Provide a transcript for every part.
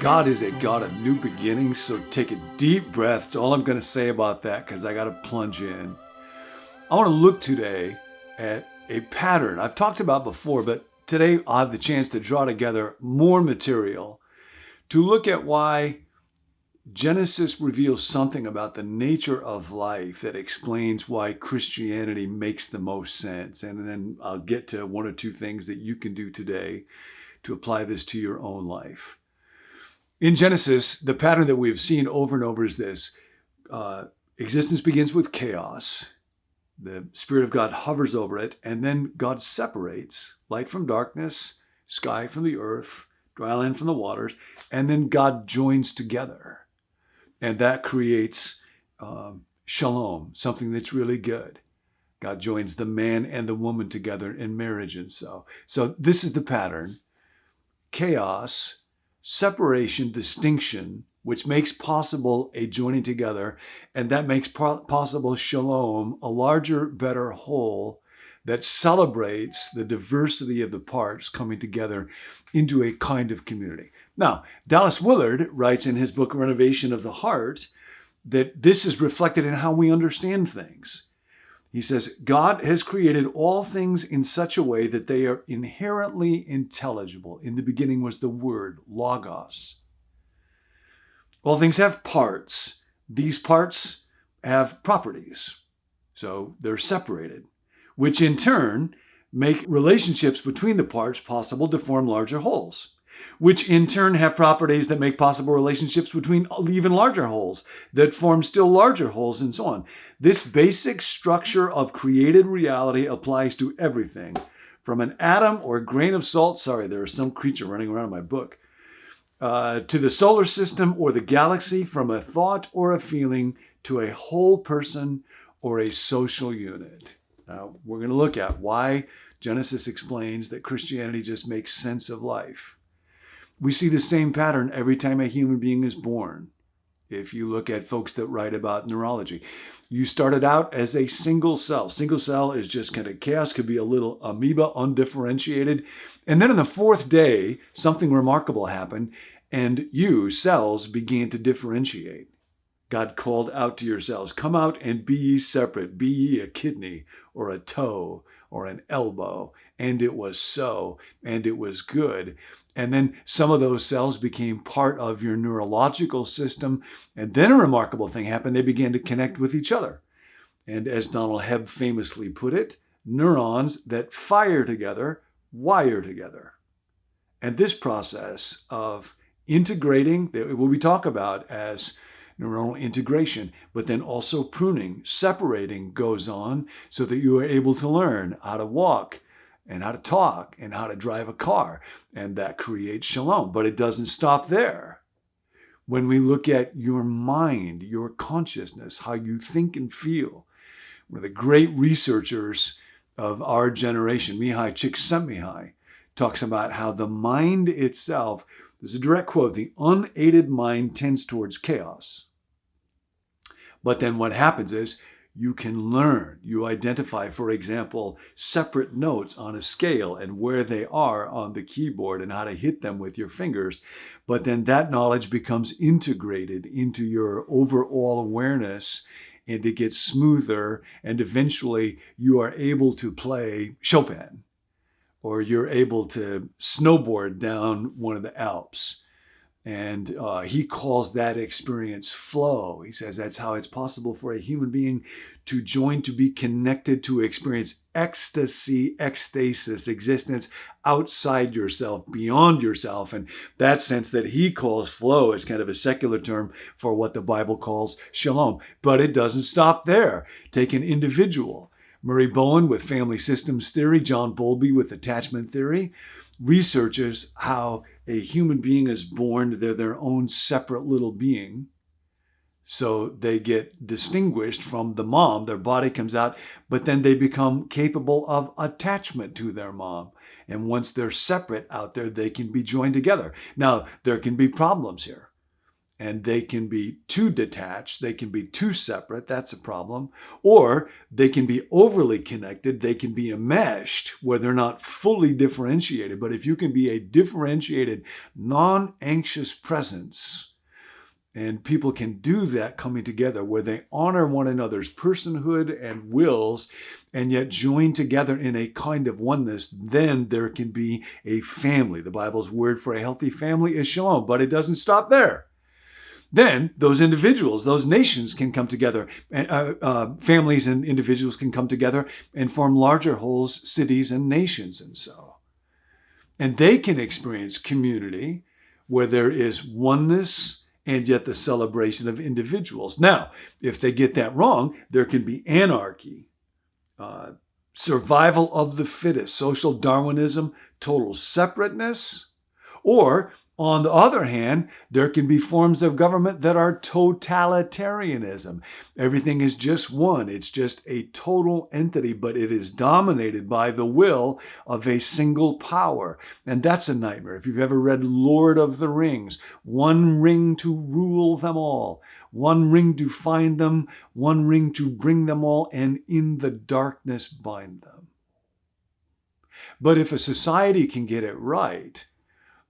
God is a God of new beginnings, so take a deep breath. That's all I'm going to say about that because I got to plunge in. I want to look today at a pattern I've talked about before, but today I'll have the chance to draw together more material to look at why Genesis reveals something about the nature of life that explains why Christianity makes the most sense. And then I'll get to one or two things that you can do today to apply this to your own life. In Genesis, the pattern that we've seen over and over is this. Existence begins with chaos. The Spirit of God hovers over it, and then God separates light from darkness, sky from the earth, dry land from the waters, and then God joins together. And that creates shalom, something that's really good. God joins the man and the woman together in marriage and so. So this is the pattern. Chaos, separation, distinction, which makes possible a joining together, and that makes possible shalom, a larger, better whole that celebrates the diversity of the parts coming together into a kind of community. Now, Dallas Willard writes in his book, Renovation of the Heart, that this is reflected in how we understand things. He says, God has created all things in such a way that they are inherently intelligible. In the beginning was the word, logos. All things have parts. These parts have properties. So they're separated, which in turn make relationships between the parts possible to form larger wholes, which in turn have properties that make possible relationships between even larger wholes that form still larger wholes, and so on. This basic structure of created reality applies to everything, from an atom or a grain of salt, sorry, there is some creature running around in my book, to the solar system or the galaxy, from a thought or a feeling to a whole person or a social unit. Now, we're going to look at why Genesis explains that Christianity just makes sense of life. We see the same pattern every time a human being is born. If you look at folks that write about neurology, you started out as a single cell. Single cell is just kind of chaos, could be a little amoeba, undifferentiated. And then on the fourth day, something remarkable happened, and you, cells, began to differentiate. God called out to your cells, come out and be ye separate. Be ye a kidney or a toe or an elbow. And it was so, and it was good. And then some of those cells became part of your neurological system. And then a remarkable thing happened. They began to connect with each other. And as Donald Hebb famously put it, neurons that fire together, wire together. And this process of integrating, what we talk about as neuronal integration, but then also pruning, separating goes on so that you are able to learn how to walk and how to talk and how to drive a car. And that creates shalom. But it doesn't stop there. When we look at your mind, your consciousness, how you think and feel, one of the great researchers of our generation, Mihai Csikszentmihalyi, talks about how the mind itself, this is a direct quote, the unaided mind tends towards chaos. But then what happens is you can learn. You identify, for example, separate notes on a scale and where they are on the keyboard and how to hit them with your fingers. But then that knowledge becomes integrated into your overall awareness, and it gets smoother, and eventually you are able to play Chopin, or you're able to snowboard down one of the Alps. And he calls that experience flow. He says that's how it's possible for a human being to join, to be connected, to experience ecstasy, ecstasis, existence outside yourself, beyond yourself. And that sense that he calls flow is kind of a secular term for what the Bible calls shalom. But it doesn't stop there. Take an individual. Murray Bowen with family systems theory, John Bowlby with attachment theory, researches how a human being is born. They're their own separate little being. So they get distinguished from the mom. Their body comes out, but then they become capable of attachment to their mom. And once they're separate out there, they can be joined together. Now, there can be problems here. And they can be too detached. They can be too separate. That's a problem. Or they can be overly connected. They can be enmeshed where they're not fully differentiated. But if you can be a differentiated, non-anxious presence, and people can do that coming together where they honor one another's personhood and wills and yet join together in a kind of oneness, then there can be a family. The Bible's word for a healthy family is shalom, but it doesn't stop there. Then those individuals, those nations can come together, families and individuals can come together and form larger wholes, cities and nations and so. And they can experience community where there is oneness and yet the celebration of individuals. Now, if they get that wrong, there can be anarchy, survival of the fittest, social Darwinism, total separateness, or on the other hand, there can be forms of government that are totalitarianism. Everything is just one. It's just a total entity, but it is dominated by the will of a single power. And that's a nightmare. If you've ever read Lord of the Rings, one ring to rule them all, one ring to find them, one ring to bring them all, and in the darkness bind them. But if a society can get it right,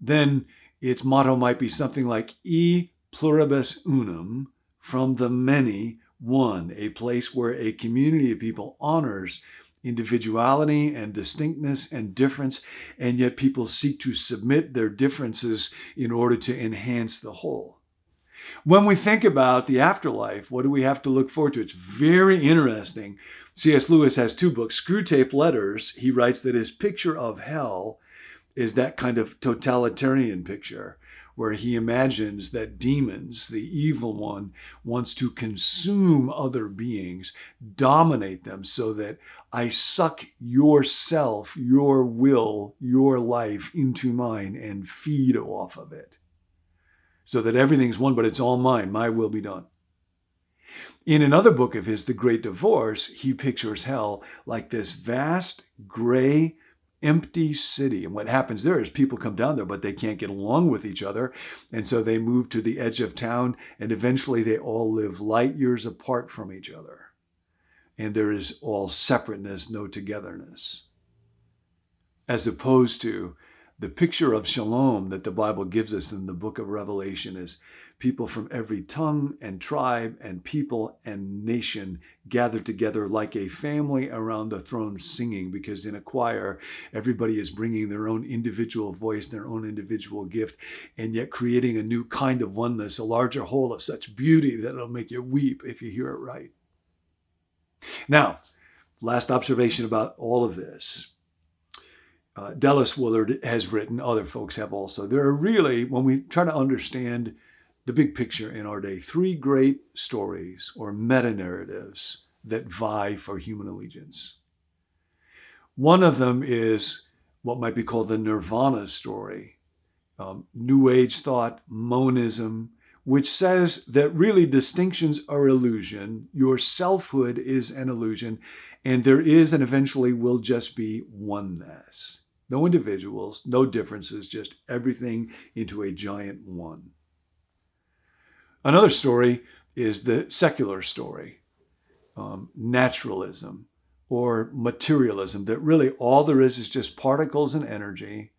then its motto might be something like E pluribus unum, from the many, one, a place where a community of people honors individuality and distinctness and difference, and yet people seek to submit their differences in order to enhance the whole. When we think about the afterlife, what do we have to look forward to? It's very interesting. C.S. Lewis has two books, Screwtape Letters. He writes that his picture of hell is that kind of totalitarian picture where he imagines that demons, the evil one, wants to consume other beings, dominate them so that I suck yourself, your will, your life into mine and feed off of it. So that everything's one, but it's all mine. My will be done. In another book of his, The Great Divorce, he pictures hell like this vast, gray, empty city. And what happens there is people come down there, but they can't get along with each other. And so they move to the edge of town, and eventually they all live light years apart from each other. And there is all separateness, no togetherness. As opposed to the picture of shalom that the Bible gives us in the book of Revelation is people from every tongue and tribe and people and nation gathered together like a family around the throne singing, because in a choir, everybody is bringing their own individual voice, their own individual gift, and yet creating a new kind of oneness, a larger whole of such beauty that it'll make you weep if you hear it right. Now, last observation about all of this. Dallas Willard has written, other folks have also, there are really, when we try to understand the big picture in our day, three great stories or meta-narratives that vie for human allegiance. One of them is what might be called the Nirvana story, New Age thought, monism, which says that really distinctions are illusion, your selfhood is an illusion, and there is and eventually will just be oneness. No individuals, no differences, just everything into a giant one. Another story is the secular story, naturalism or materialism, that really all there is just particles and energy.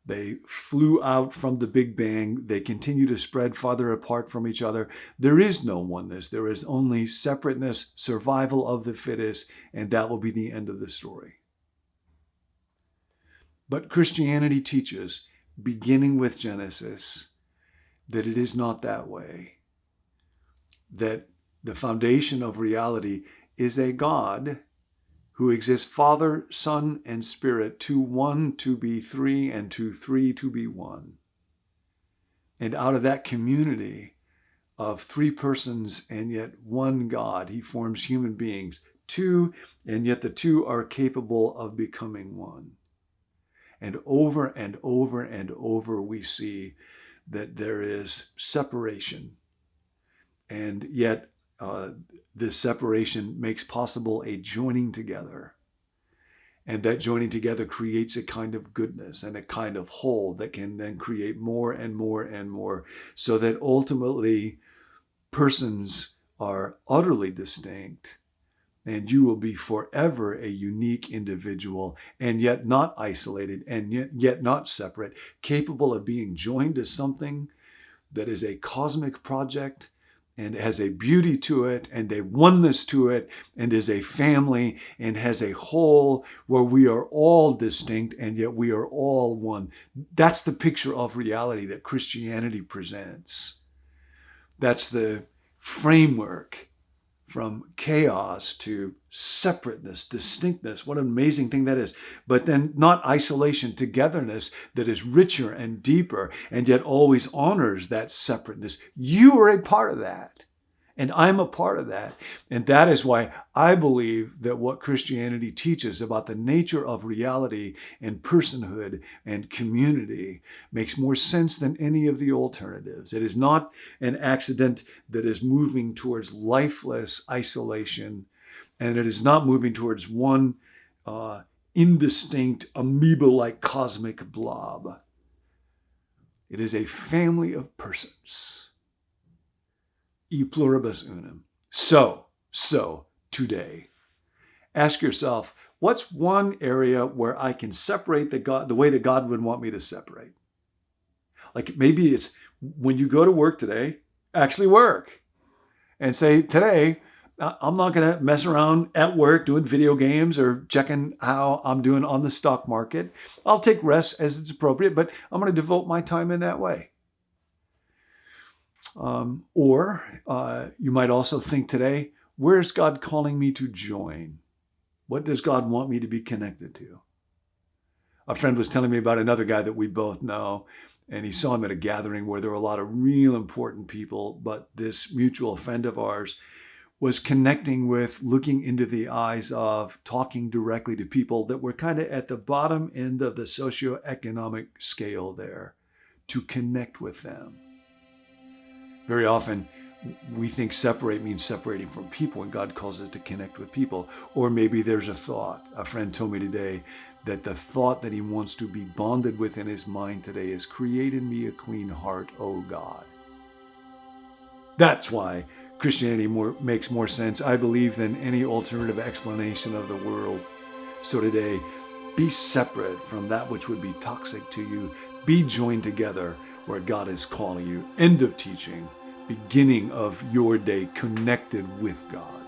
They flew out from the Big Bang. They continue to spread farther apart from each other. There is no oneness. There is only separateness, survival of the fittest, and that will be the end of the story. But Christianity teaches, beginning with Genesis, that it is not that way. That the foundation of reality is a God who exists Father, Son, and Spirit, to one to be three, and to three to be one. And out of that community of three persons and yet one God, he forms human beings, two, and yet the two are capable of becoming one. And over and over and over we see that there is separation. And yet, this separation makes possible a joining together. And that joining together creates a kind of goodness and a kind of whole that can then create more and more and more, so that ultimately persons are utterly distinct, and you will be forever a unique individual, and yet not isolated, and yet not separate, capable of being joined to something that is a cosmic project and has a beauty to it and a oneness to it and is a family and has a whole where we are all distinct and yet we are all one. That's the picture of reality that Christianity presents. That's the framework from chaos to separateness, distinctness. What an amazing thing that is. But then not isolation, togetherness that is richer and deeper and yet always honors that separateness. You are a part of that. And I'm a part of that. And that is why I believe that what Christianity teaches about the nature of reality and personhood and community makes more sense than any of the alternatives. It is not an accident that is moving towards lifeless isolation, and it is not moving towards one indistinct amoeba-like cosmic blob. It is a family of persons. E pluribus unum. So today, ask yourself, what's one area where I can separate the way that God would want me to separate? Like maybe it's when you go to work today, actually work and say, today, I'm not going to mess around at work doing video games or checking how I'm doing on the stock market. I'll take rest as it's appropriate, but I'm going to devote my time in that way. Or you might also think today, where's God calling me to join? What does God want me to be connected to? A friend was telling me about another guy that we both know, and he saw him at a gathering where there were a lot of real important people, but this mutual friend of ours was connecting with, looking into the eyes of, talking directly to people that were kind of at the bottom end of the socioeconomic scale there, to connect with them. Very often, we think separate means separating from people, and God calls us to connect with people. Or maybe there's a thought. A friend told me today that the thought that he wants to be bonded with in his mind today is, create in me a clean heart, O God. That's why Christianity makes more sense, I believe, than any alternative explanation of the world. So today, be separate from that which would be toxic to you. Be joined together where God is calling you. End of teaching. Beginning of your day connected with God.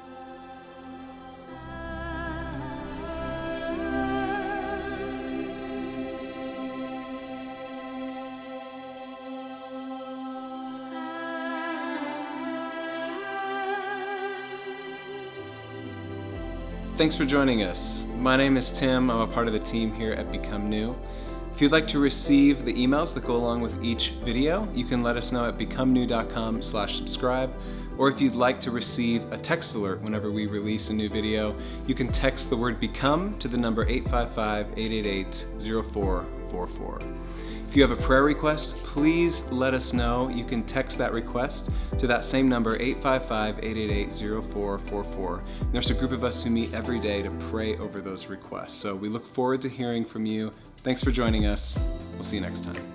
Thanks for joining us. My name is Tim. I'm a part of the team here at Become New. If you'd like to receive the emails that go along with each video, you can let us know at becomenew.com/subscribe. Or if you'd like to receive a text alert whenever we release a new video, you can text the word BECOME to the number 855-888-0444. If you have a prayer request, please let us know. You can text that request to that same number, 855-888-0444. There's a group of us who meet every day to pray over those requests. So we look forward to hearing from you. Thanks for joining us. We'll see you next time.